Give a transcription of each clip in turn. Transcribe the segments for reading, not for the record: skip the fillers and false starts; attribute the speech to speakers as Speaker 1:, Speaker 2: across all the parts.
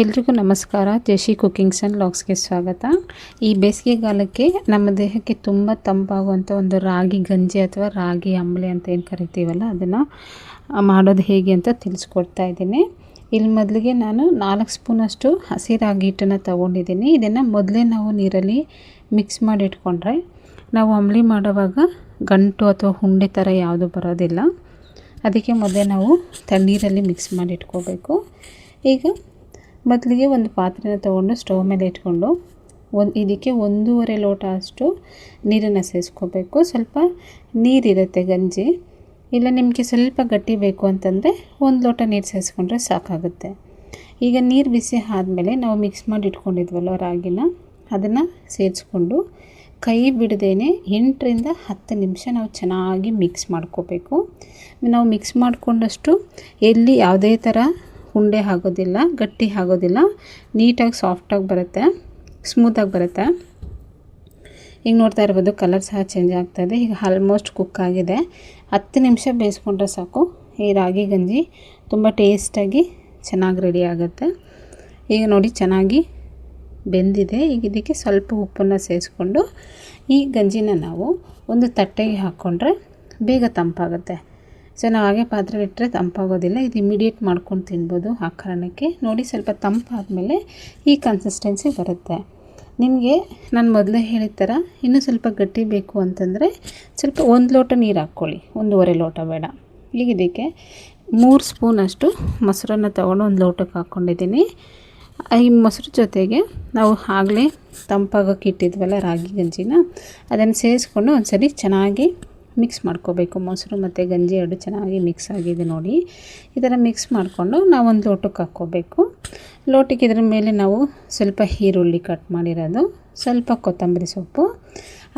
Speaker 1: ಎಲ್ರಿಗೂ ನಮಸ್ಕಾರ. ಜೆಶಿ ಕುಕಿಂಗ್ಸ್ ಆ್ಯಂಡ್ ವ್ಲಾಗ್ಸ್ಗೆ ಸ್ವಾಗತ. ಈ ಬೇಸಿಗೆಗಾಲಕ್ಕೆ ನಮ್ಮ ದೇಹಕ್ಕೆ ತುಂಬ ತಂಪಾಗುವಂಥ ಒಂದು ರಾಗಿ ಗಂಜಿ ಅಥವಾ ರಾಗಿ ಅಂಬಲಿ ಅಂತ ಏನು ಕರಿತೀವಲ್ಲ, ಅದನ್ನು ಮಾಡೋದು ಹೇಗೆ ಅಂತ ತಿಳಿಸ್ಕೊಡ್ತಾ ಇದ್ದೀನಿ. ಇಲ್ಲಿ ಮೊದಲಿಗೆ ನಾನು 4 ಸ್ಪೂನಷ್ಟು ಹಸಿ ರಾಗಿ ಹಿಟ್ಟನ್ನು ತೊಗೊಂಡಿದ್ದೀನಿ. ಇದನ್ನು ಮೊದಲೇ ನಾವು ನೀರಲ್ಲಿ ಮಿಕ್ಸ್ ಮಾಡಿ ಇಟ್ಕೊಂಡ್ರೆ ನಾವು ಅಂಬಲಿ ಮಾಡುವಾಗ ಗಂಟು ಅಥವಾ ಹುಂಡೆ ಥರ ಯಾವುದು ಬರೋದಿಲ್ಲ. ಅದಕ್ಕೆ ಮೊದಲೇ ನಾವು ತಣ್ಣೀರಲ್ಲಿ ಮಿಕ್ಸ್ ಮಾಡಿ ಇಟ್ಕೋಬೇಕು. ಈಗ ಮೊದಲಿಗೆ ಒಂದು ಪಾತ್ರೆನ ತೊಗೊಂಡು ಸ್ಟವ್ ಮೇಲೆ ಇಟ್ಕೊಂಡು ಇದಕ್ಕೆ 1.5 ಲೋಟ ಅಷ್ಟು ನೀರನ್ನು ಸೇರಿಸ್ಕೋಬೇಕು. ಸ್ವಲ್ಪ ನೀರಿರುತ್ತೆ ಗಂಜಿ, ಇಲ್ಲ ನಿಮಗೆ ಸ್ವಲ್ಪ ಗಟ್ಟಿ ಬೇಕು ಅಂತಂದರೆ 1 ಲೋಟ ನೀರು ಸೇರಿಸ್ಕೊಂಡ್ರೆ ಸಾಕಾಗುತ್ತೆ. ಈಗ ನೀರು ಬಿಸಿ ಆದಮೇಲೆ ನಾವು ಮಿಕ್ಸ್ ಮಾಡಿ ಇಟ್ಕೊಂಡಿದ್ವಲ್ಲ ರಾಗಿನ, ಅದನ್ನು ಸೇರಿಸ್ಕೊಂಡು ಕೈ ಬಿಡದೇನೆ 8 ರಿಂದ 10 ನಿಮಿಷ ನಾವು ಚೆನ್ನಾಗಿ ಮಿಕ್ಸ್ ಮಾಡ್ಕೋಬೇಕು. ನಾವು ಮಿಕ್ಸ್ ಮಾಡಿಕೊಂಡಷ್ಟು ಎಲ್ಲಿ ಯಾವುದೇ ಥರ ಉಂಡೆ ಆಗೋದಿಲ್ಲ, ಗಟ್ಟಿ ಆಗೋದಿಲ್ಲ, ನೀಟಾಗಿ ಸಾಫ್ಟಾಗಿ ಬರುತ್ತೆ, ಸ್ಮೂತಾಗಿ ಬರುತ್ತೆ. ಈಗ ನೋಡ್ತಾ ಇರ್ಬೋದು ಕಲರ್ ಸಹ ಚೇಂಜ್ ಆಗ್ತಾಯಿದೆ. ಈಗ ಆಲ್ಮೋಸ್ಟ್ ಕುಕ್ ಆಗಿದೆ. 10 ನಿಮಿಷ ಬೇಯಿಸ್ಕೊಂಡ್ರೆ ಸಾಕು. ಈ ರಾಗಿ ಗಂಜಿ ತುಂಬ ಟೇಸ್ಟಾಗಿ ಚೆನ್ನಾಗಿ ರೆಡಿ ಆಗುತ್ತೆ. ಈಗ ನೋಡಿ ಚೆನ್ನಾಗಿ ಬೆಂದಿದೆ. ಈಗ ಇದಕ್ಕೆ ಸ್ವಲ್ಪ ಉಪ್ಪನ್ನು ಸೇರಿಸ್ಕೊಂಡು ಈ ಗಂಜಿನ ನಾವು ಒಂದು ತಟ್ಟೆಗೆ ಹಾಕ್ಕೊಂಡ್ರೆ ಬೇಗ ತಂಪಾಗುತ್ತೆ. ಸೊ ನಾವು ಹಾಗೆ ಪಾತ್ರೆ ಇಟ್ಟರೆ ತಂಪಾಗೋದಿಲ್ಲ. ಇದು ಇಮಿಡಿಯೇಟ್ ಮಾಡ್ಕೊಂಡು ತಿನ್ಬೋದು. ಆ ಕಾರಣಕ್ಕೆ ನೋಡಿ ಸ್ವಲ್ಪ ತಂಪಾದಮೇಲೆ ಈ ಕನ್ಸಿಸ್ಟೆನ್ಸಿ ಬರುತ್ತೆ. ನಿಮಗೆ ನಾನು ಮೊದಲೇ ಹೇಳಿದ ಥರ ಇನ್ನೂ ಸ್ವಲ್ಪ ಗಟ್ಟಿ ಬೇಕು ಅಂತಂದರೆ ಸ್ವಲ್ಪ 1 ಲೋಟ ನೀರು ಹಾಕ್ಕೊಳ್ಳಿ, 1.5 ಲೋಟ ಬೇಡ. ಈಗ ಇದಕ್ಕೆ 3 ಸ್ಪೂನಷ್ಟು ಮೊಸರನ್ನು ತೊಗೊಂಡು 1 ಲೋಟಕ್ಕೆ ಹಾಕ್ಕೊಂಡಿದ್ದೀನಿ. ಈ ಮೊಸರು ಜೊತೆಗೆ ನಾವು ಆಗಲೇ ತಂಪಾಗೋಕ್ಕೆ ಇಟ್ಟಿದ್ವಲ್ಲ ರಾಗಿ ಗಂಜಿನ, ಅದನ್ನು ಸೇರಿಸ್ಕೊಂಡು ಒಂದ್ಸರಿ ಚೆನ್ನಾಗಿ ಮಿಕ್ಸ್ ಮಾಡ್ಕೋಬೇಕು. ಮೊಸರು ಮತ್ತು ಗಂಜಿ ಎರಡು ಚೆನ್ನಾಗಿ ಮಿಕ್ಸ್ ಆಗಿದೆ ನೋಡಿ. ಈ ಥರ ಮಿಕ್ಸ್ ಮಾಡಿಕೊಂಡು ನಾವು 1 ಲೋಟಕ್ಕೆ ಹಾಕ್ಕೋಬೇಕು. ಲೋಟಕ್ಕೆ ಇದರ ಮೇಲೆ ನಾವು ಸ್ವಲ್ಪ ಈರುಳ್ಳಿ ಕಟ್ ಮಾಡಿರೋದು, ಸ್ವಲ್ಪ ಕೊತ್ತಂಬರಿ ಸೊಪ್ಪು,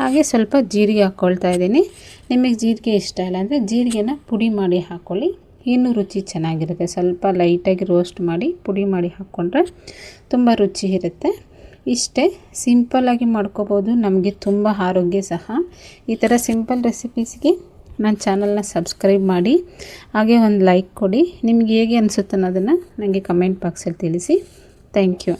Speaker 1: ಹಾಗೆ ಸ್ವಲ್ಪ ಜೀರಿಗೆ ಹಾಕ್ಕೊಳ್ತಾ ಇದ್ದೀನಿ. ನಿಮಗೆ ಜೀರಿಗೆ ಇಷ್ಟ ಇಲ್ಲ ಅಂದರೆ ಜೀರಿಗೆನ ಪುಡಿ ಮಾಡಿ ಹಾಕ್ಕೊಳ್ಳಿ, ಇನ್ನೂ ರುಚಿ ಚೆನ್ನಾಗಿರುತ್ತೆ. ಸ್ವಲ್ಪ ಲೈಟಾಗಿ ರೋಸ್ಟ್ ಮಾಡಿ ಪುಡಿ ಮಾಡಿ ಹಾಕ್ಕೊಂಡ್ರೆ ತುಂಬ ರುಚಿ ಇರುತ್ತೆ. ಇಷ್ಟೇ ಸಿಂಪಲ್ಲಾಗಿ ಮಾಡ್ಕೋಬೋದು. ನಮಗೆ ತುಂಬ ಆರೋಗ್ಯ ಸಹ. ಈ ಥರ ಸಿಂಪಲ್ ರೆಸಿಪೀಸ್ಗೆ ನನ್ನ ಚಾನಲ್ನ ಸಬ್ಸ್ಕ್ರೈಬ್ ಮಾಡಿ, ಹಾಗೆ ಒಂದು ಲೈಕ್ ಕೊಡಿ. ನಿಮ್ಗೆ ಹೇಗೆ ಅನಿಸುತ್ತೆ ಅನ್ನೋದನ್ನು ನನಗೆ ಕಮೆಂಟ್ ಬಾಕ್ಸಲ್ಲಿ ತಿಳಿಸಿ. Thank you.